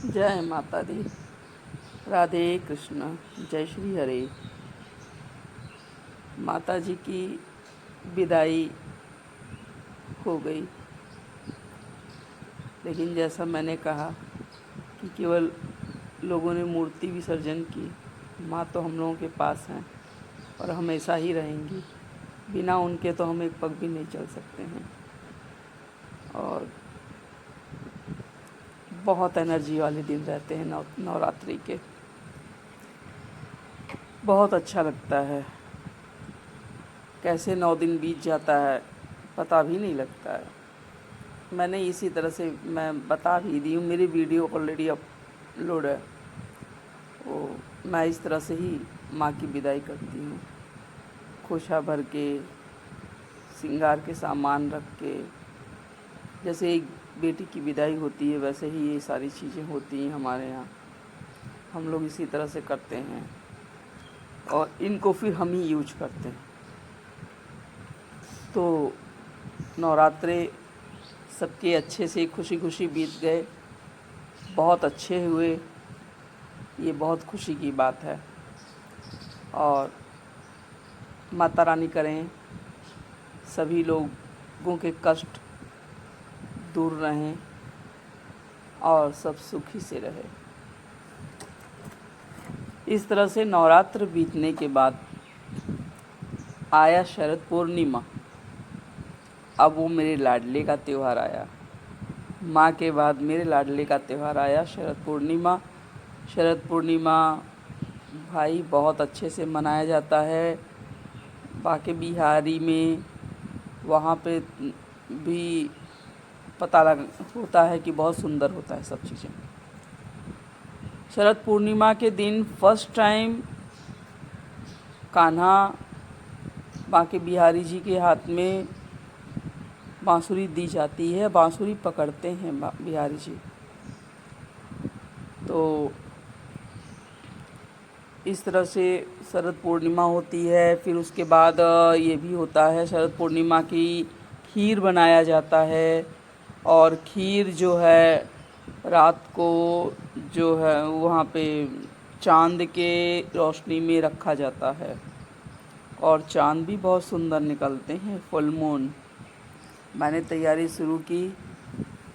जय माता दी। राधे कृष्ण। जय श्री हरे। माता जी की विदाई हो गई, लेकिन जैसा मैंने कहा कि केवल लोगों ने मूर्ति विसर्जन की, माँ तो हम लोगों के पास हैं और हमेशा ही रहेंगी। बिना उनके तो हम एक पग भी नहीं चल सकते हैं। और बहुत एनर्जी वाले दिन रहते हैं नवरात्रि के। बहुत अच्छा लगता है। कैसे 9 दिन बीत जाता है पता भी नहीं लगता है। मैंने इसी तरह से मैं बता भी दी हूँ, मेरी वीडियो ऑलरेडी अपलोड है। वो मैं इस तरह से ही माँ की विदाई करती हूँ, खोशा भर के, श्रृंगार के सामान रख के। जैसे एक बेटी की विदाई होती है वैसे ही ये सारी चीज़ें होती हैं हमारे यहाँ। हम लोग इसी तरह से करते हैं और इनको फिर हम ही यूज करते हैं। तो नवरात्रे सबके अच्छे से खुशी खुशी बीत गए, बहुत अच्छे हुए। ये बहुत खुशी की बात है। और माता रानी करें सभी लोगों के कष्ट दूर रहें और सब सुखी से रहे। इस तरह से नवरात्र बीतने के बाद आया शरद पूर्णिमा। अब वो मेरे लाडले का त्यौहार आया। माँ के बाद मेरे लाडले का त्यौहार आया शरद पूर्णिमा। शरद पूर्णिमा भाई बहुत अच्छे से मनाया जाता है बाके बिहारी में। वहाँ पे भी पता लग होता है कि बहुत सुंदर होता है सब चीज़ें। शरद पूर्णिमा के दिन फर्स्ट टाइम कान्हा बाके बिहारी जी के हाथ में बांसुरी दी जाती है। बांसुरी पकड़ते हैं बिहारी जी। तो इस तरह से शरद पूर्णिमा होती है। फिर उसके बाद ये भी होता है, शरद पूर्णिमा की खीर बनाया जाता है। और खीर जो है रात को जो है वहाँ पे चांद के रोशनी में रखा जाता है और चांद भी बहुत सुंदर निकलते हैं, फुल मून। मैंने तैयारी शुरू की,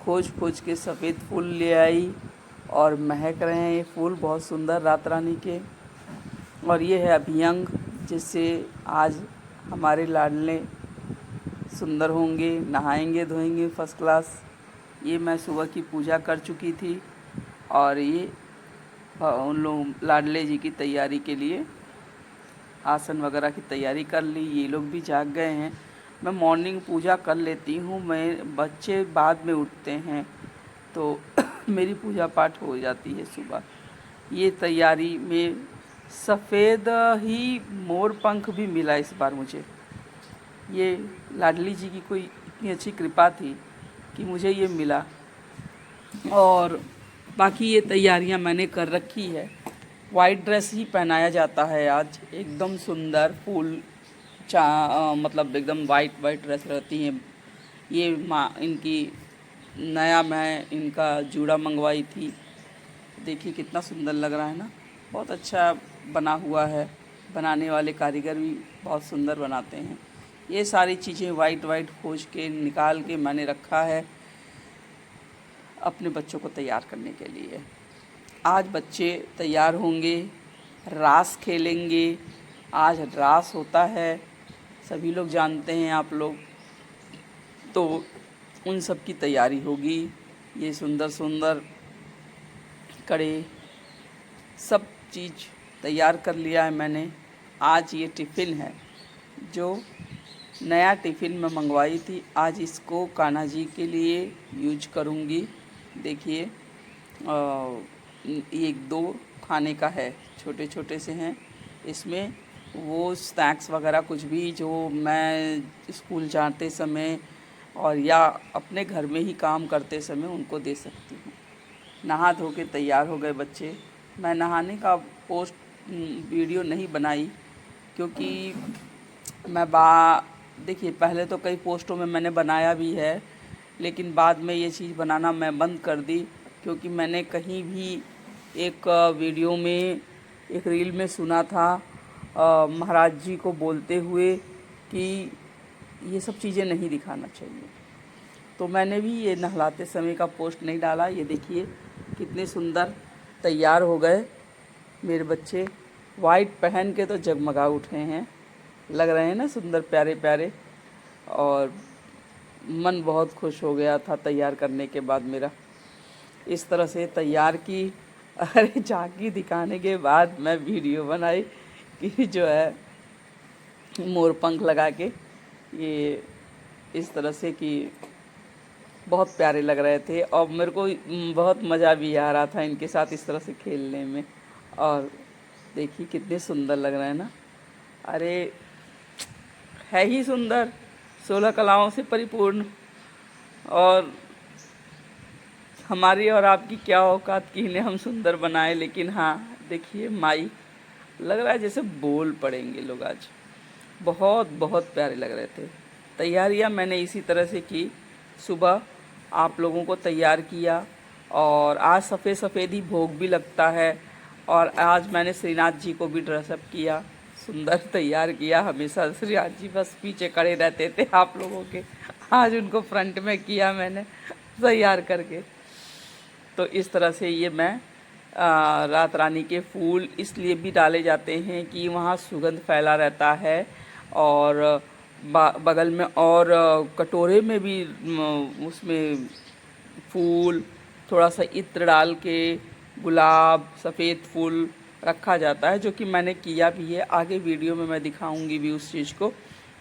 खोज खोज के सफ़ेद फूल ले आई और महक रहे हैं ये फूल बहुत सुंदर रात रानी के। और ये है अभ्यंग, जिससे आज हमारे लाडले सुंदर होंगे, नहाएंगे धोएंगे फर्स्ट क्लास। ये मैं सुबह की पूजा कर चुकी थी और ये उन लोग लाडले जी की तैयारी के लिए आसन वगैरह की तैयारी कर ली। ये लोग भी जाग गए हैं। मैं मॉर्निंग पूजा कर लेती हूँ, मैं बच्चे बाद में उठते हैं तो मेरी पूजा पाठ हो जाती है सुबह। ये तैयारी में सफ़ेद ही मोर पंख भी मिला इस बार मुझे। ये लाडली जी की कोई इतनी अच्छी कृपा थी कि मुझे ये मिला। और बाकी ये तैयारियां मैंने कर रखी है। वाइट ड्रेस ही पहनाया जाता है आज, एकदम सुंदर फूल मतलब एकदम वाइट वाइट ड्रेस रहती है। ये माँ इनकी नया मैं इनका जूड़ा मंगवाई थी। देखिए कितना सुंदर लग रहा है ना, बहुत अच्छा बना हुआ है। बनाने वाले कारीगर भी बहुत सुंदर बनाते हैं। ये सारी चीज़ें वाइट वाइट खोज के निकाल के मैंने रखा है अपने बच्चों को तैयार करने के लिए। आज बच्चे तैयार होंगे, रास खेलेंगे। आज रास होता है, सभी लोग जानते हैं आप लोग। तो उन सब की तैयारी होगी। ये सुंदर सुंदर कड़े सब चीज़ तैयार कर लिया है मैंने। आज ये टिफ़िन है जो नया टिफ़िन मैं मंगवाई थी, आज इसको कान्हा जी के लिए यूज करूँगी। देखिए एक दो खाने का है, छोटे छोटे से हैं। इसमें वो स्नैक्स वगैरह कुछ भी जो मैं स्कूल जाते समय और या अपने घर में ही काम करते समय उनको दे सकती हूँ। नहा धो के तैयार हो गए बच्चे। मैं नहाने का पोस्ट वीडियो नहीं बनाई क्योंकि मैं देखिए पहले तो कई पोस्टों में मैंने बनाया भी है, लेकिन बाद में ये चीज़ बनाना मैं बंद कर दी क्योंकि मैंने कहीं भी एक वीडियो में, एक रील में सुना था महाराज जी को बोलते हुए कि ये सब चीज़ें नहीं दिखाना चाहिए। तो मैंने भी ये नहलाते समय का पोस्ट नहीं डाला। ये देखिए कितने सुंदर तैयार हो गए मेरे बच्चे, वाइट पहन के तो जगमगा उठे हैं, लग रहे हैं ना सुंदर प्यारे प्यारे। और मन बहुत खुश हो गया था तैयार करने के बाद मेरा। इस तरह से तैयार की। अरे झांकी दिखाने के बाद मैं वीडियो बनाई कि जो है मोर पंख लगा के, ये इस तरह से कि बहुत प्यारे लग रहे थे और मेरे को बहुत मज़ा भी आ रहा था इनके साथ इस तरह से खेलने में। और देखिए कितने सुंदर लग रहे हैं ना। अरे है ही सुंदर, 16 कलाओं से परिपूर्ण। और हमारी और आपकी क्या औकात कि इन्हें हम सुंदर बनाए, लेकिन हाँ देखिए माई, लग रहा है जैसे बोल पड़ेंगे लोग आज। बहुत बहुत प्यारे लग रहे थे। तैयारियां मैंने इसी तरह से की। सुबह आप लोगों को तैयार किया और आज सफ़ेद सफ़ेद ही भोग भी लगता है। और आज मैंने श्रीनाथ जी को भी ड्रेसअप किया, सुंदर तैयार किया। हमेशा श्रीनाथ जी बस पीछे खड़े रहते थे आप लोगों के, आज उनको फ्रंट में किया मैंने तैयार करके। तो इस तरह से ये मैं रात रानी के फूल इसलिए भी डाले जाते हैं कि वहाँ सुगंध फैला रहता है। और बगल में और कटोरे में भी उसमें फूल, थोड़ा सा इत्र डाल के गुलाब, सफ़ेद फूल रखा जाता है, जो कि मैंने किया भी है। आगे वीडियो में मैं दिखाऊंगी भी उस चीज़ को।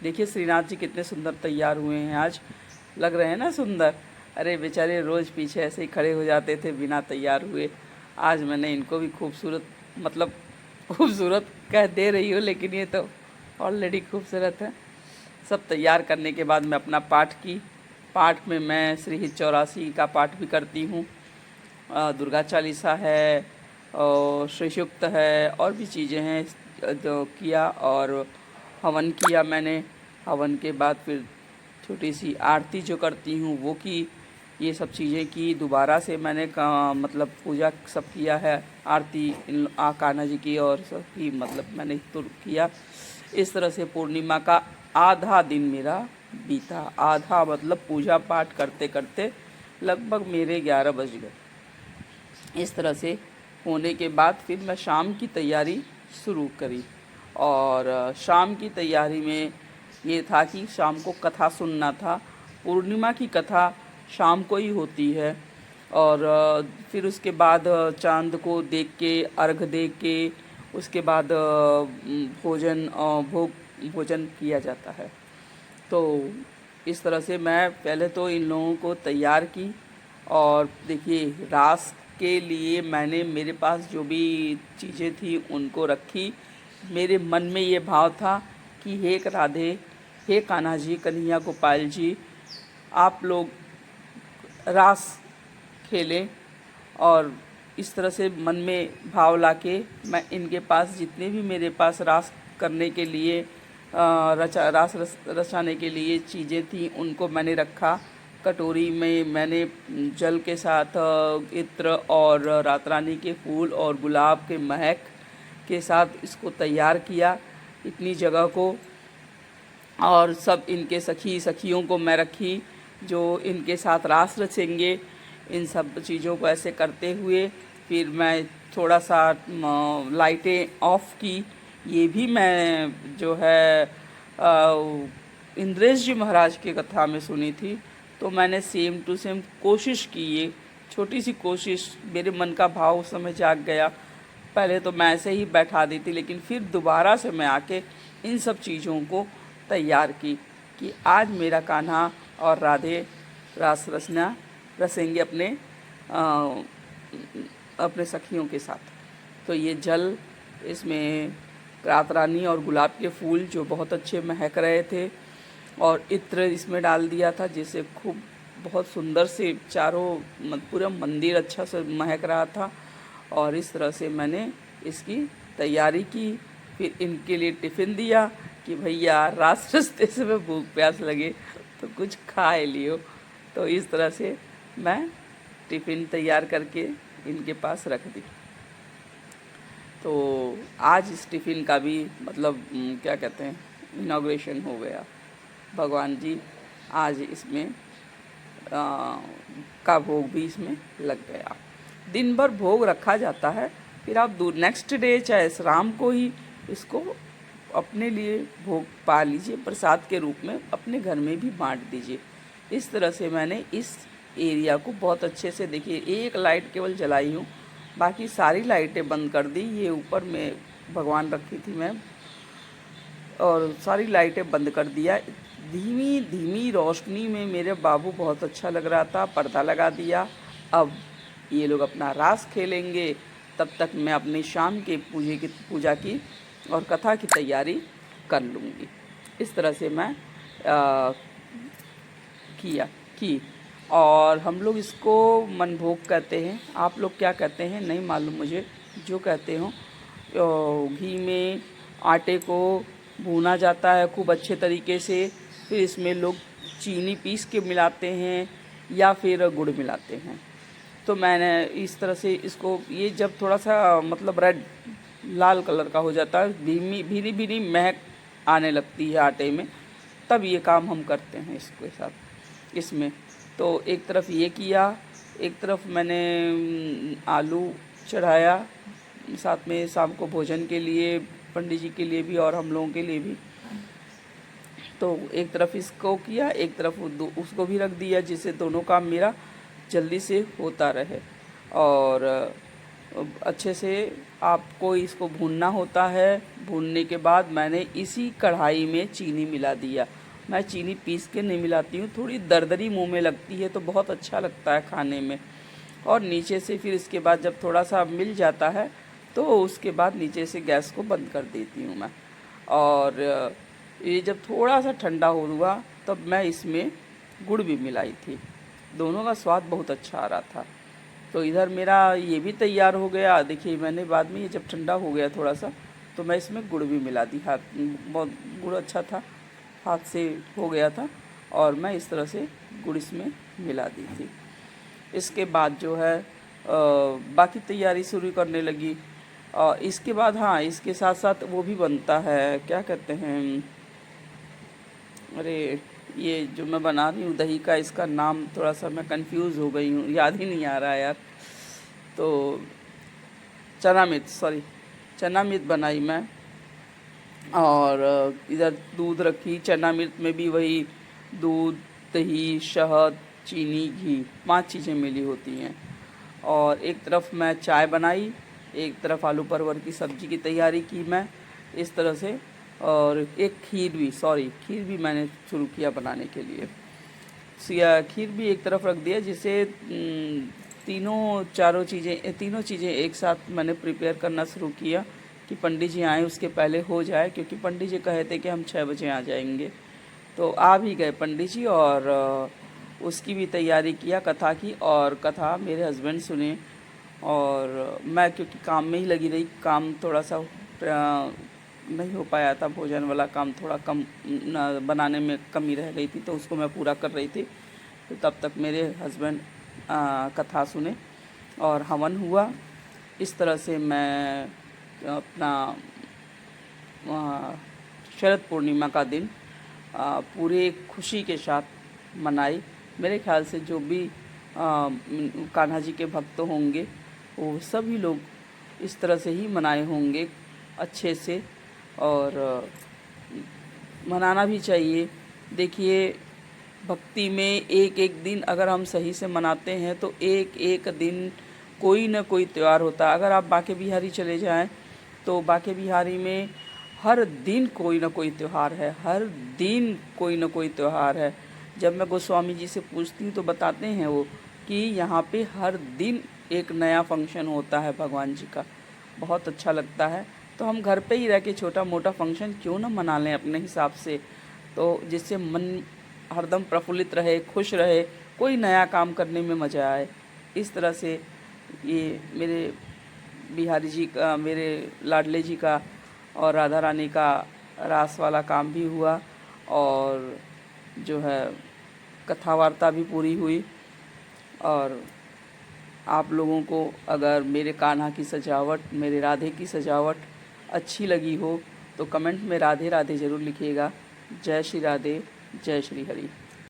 देखिए श्रीनाथ जी कितने सुंदर तैयार हुए हैं आज, लग रहे हैं ना सुंदर। अरे बेचारे रोज़ पीछे ऐसे ही खड़े हो जाते थे बिना तैयार हुए। आज मैंने इनको भी खूबसूरत, मतलब खूबसूरत कह दे रही हूँ लेकिन ये तो ऑलरेडी खूबसूरत है। सब तैयार करने के बाद मैं अपना पाठ में मैं श्री हित 84 का पाठ भी करती हूँ। दुर्गा चालीसा है और श्री सूक्त है और भी चीज़ें हैं जो किया। और हवन किया मैंने। हवन के बाद फिर छोटी सी आरती जो करती हूँ वो की। ये सब चीज़ें की। दोबारा से मैंने मतलब पूजा सब किया है, आरती कान्हा जी की और सब की, मतलब मैंने तो किया। इस तरह से पूर्णिमा का आधा दिन मेरा बीता। आधा मतलब पूजा पाठ करते करते लगभग मेरे 11 बज गए। इस तरह से होने के बाद फिर मैं शाम की तैयारी शुरू करी। और शाम की तैयारी में ये था कि शाम को कथा सुनना था। पूर्णिमा की कथा शाम को ही होती है। और फिर उसके बाद चांद को देख के, अर्घ दे के, उसके बाद भोजन किया जाता है। तो इस तरह से मैं पहले तो इन लोगों को तैयार की। और देखिए रास के लिए मैंने मेरे पास जो भी चीज़ें थी उनको रखी। मेरे मन में ये भाव था कि हे राधे, हे कान्हा जी, कन्हैया गोपाल जी, आप लोग रास खेलें। और इस तरह से मन में भाव लाके मैं इनके पास जितने भी मेरे पास रास करने के लिए रास रचाने के लिए चीज़ें थी उनको मैंने रखा। कटोरी में मैंने जल के साथ इत्र और रात रानी के फूल और गुलाब के महक के साथ इसको तैयार किया, इतनी जगह को। और सब इनके सखियों को मैं रखी जो इनके साथ रास रचेंगे। इन सब चीज़ों को ऐसे करते हुए फिर मैं थोड़ा सा लाइटें ऑफ की। ये भी मैं जो है इंद्रेश जी महाराज की कथा में सुनी थी। तो मैंने सेम टू सेम कोशिश की, ये छोटी सी कोशिश, मेरे मन का भाव उस समय जाग गया। पहले तो मैं ऐसे ही बैठा दी थी, लेकिन फिर दोबारा से मैं आके इन सब चीज़ों को तैयार की कि आज मेरा कान्हा और राधे रास रसेंगे अपने सखियों के साथ। तो ये जल, इसमें रात रानी और गुलाब के फूल जो बहुत अच्छे महक रहे थे, और इत्र इसमें डाल दिया था जिससे खूब बहुत सुंदर से चारों पूरा मंदिर अच्छा से महक रहा था। और इस तरह से मैंने इसकी तैयारी की। फिर इनके लिए टिफ़िन दिया कि भैया रास्ते से भूख प्यास लगे तो कुछ खा लियो। तो इस तरह से मैं टिफ़िन तैयार करके इनके पास रख दी। तो आज इस टिफ़िन का भी मतलब क्या कहते हैं, इनॉग्रेशन हो गया। भगवान जी आज इसमें का भोग भी इसमें लग गया। दिन भर भोग रखा जाता है, फिर आप नेक्स्ट डे चाहे शाम को ही इसको अपने लिए भोग पा लीजिए, प्रसाद के रूप में अपने घर में भी बांट दीजिए। इस तरह से मैंने इस एरिया को बहुत अच्छे से, देखिए एक लाइट केवल जलाई हूँ, बाकी सारी लाइटें बंद कर दी। ये ऊपर में भगवान रखी थी मैं, और सारी लाइटें बंद कर दिया। धीमी धीमी रोशनी में मेरे बाबू बहुत अच्छा लग रहा था, पर्दा लगा दिया। अब ये लोग अपना रास खेलेंगे, तब तक मैं अपनी शाम के पूजा की और कथा की तैयारी कर लूँगी। इस तरह से मैं की। और हम लोग इसको मनभोग कहते हैं, आप लोग क्या कहते हैं नहीं मालूम मुझे, जो कहते हो। घी में आटे को भूना जाता है खूब अच्छे तरीके से, फिर इसमें लोग चीनी पीस के मिलाते हैं या फिर गुड़ मिलाते हैं। तो मैंने इस तरह से इसको, ये जब थोड़ा सा मतलब रेड लाल कलर का हो जाता है, भीनी भीनी महक आने लगती है आटे में, तब ये काम हम करते हैं इसके साथ इसमें। तो एक तरफ ये किया, एक तरफ मैंने आलू चढ़ाया, साथ में शाम को भोजन के लिए पंडित जी के लिए भी और हम लोगों के लिए भी। तो एक तरफ इसको किया, एक तरफ उसको भी रख दिया, जिससे दोनों काम मेरा जल्दी से होता रहे। और अच्छे से आपको इसको भूनना होता है। भूनने के बाद मैंने इसी कढ़ाई में चीनी मिला दिया। मैं चीनी पीस के नहीं मिलाती हूँ, थोड़ी दरदरी मुंह में लगती है तो बहुत अच्छा लगता है खाने में। और नीचे से फिर इसके बाद जब थोड़ा सा मिल जाता है तो उसके बाद नीचे से गैस को बंद कर देती हूँ मैं। और ये जब थोड़ा सा ठंडा हुआ तब मैं इसमें गुड़ भी मिलाई थी। दोनों का स्वाद बहुत अच्छा आ रहा था। तो इधर मेरा ये भी तैयार हो गया। देखिए मैंने बाद में ये जब ठंडा हो गया थोड़ा सा, तो मैं इसमें गुड़ भी मिला दी। हाथ बहुत गुड़ अच्छा था, हाथ से हो गया था, और मैं इस तरह से गुड़ इसमें मिला दी थी। इसके बाद जो है बाकी तैयारी शुरू करने लगी। इसके बाद हाँ, इसके साथ साथ वो भी बनता है, क्या कहते हैं, अरे ये जो मैं बना रही हूँ दही का, इसका नाम थोड़ा सा मैं कंफ्यूज हो गई हूँ, याद ही नहीं आ रहा यार। तो चना मिर्च बनाई मैं। और इधर दूध रखी, चना मिर्च में भी वही दूध, दही, शहद, चीनी, घी, 5 चीज़ें मिली होती हैं। और एक तरफ मैं चाय बनाई, एक तरफ आलू परवल की सब्ज़ी की तैयारी की मैं इस तरह से। और एक खीर भी मैंने शुरू किया बनाने के लिए। खीर भी एक तरफ रख दिया, जिसे तीनों चीज़ें एक साथ मैंने प्रिपेयर करना शुरू किया कि पंडित जी आए उसके पहले हो जाए, क्योंकि पंडित जी कहे थे कि हम 6 बजे आ जाएंगे। तो आ भी गए पंडित जी, और उसकी भी तैयारी किया कथा की। और कथा मेरे हस्बैंड सुने, और मैं क्योंकि काम में ही लगी रही, काम थोड़ा सा नहीं हो पाया था, भोजन वाला काम थोड़ा कम बनाने में कमी रह गई थी, तो उसको मैं पूरा कर रही थी। तो तब तक मेरे हस्बैंड कथा सुने और हवन हुआ। इस तरह से मैं अपना शरद पूर्णिमा का दिन पूरे खुशी के साथ मनाई। मेरे ख्याल से जो भी कान्हा जी के भक्त होंगे वो सभी लोग इस तरह से ही मनाए होंगे अच्छे से, और मनाना भी चाहिए। देखिए भक्ति में एक एक दिन अगर हम सही से मनाते हैं तो एक एक दिन कोई न कोई त्यौहार होता है। अगर आप बांके बिहारी चले जाएं तो बांके बिहारी में हर दिन कोई न कोई त्यौहार है, हर दिन कोई न कोई त्यौहार है। जब मैं गोस्वामी जी से पूछती हूँ तो बताते हैं वो कि यहाँ पे हर दिन एक नया फंक्शन होता है भगवान जी का। बहुत अच्छा लगता है। तो हम घर पे ही रह के छोटा मोटा फंक्शन क्यों ना मना लें अपने हिसाब से, तो जिससे मन हरदम प्रफुल्लित रहे, खुश रहे, कोई नया काम करने में मज़ा आए। इस तरह से ये मेरे बिहारी जी का, मेरे लाडले जी का और राधा रानी का रास वाला काम भी हुआ, और जो है कथा वार्ता भी पूरी हुई। और आप लोगों को अगर मेरे कान्हा की सजावट, मेरे राधे की सजावट अच्छी लगी हो तो कमेंट में राधे राधे ज़रूर लिखिएगा। जय श्री राधे, जय श्री हरि।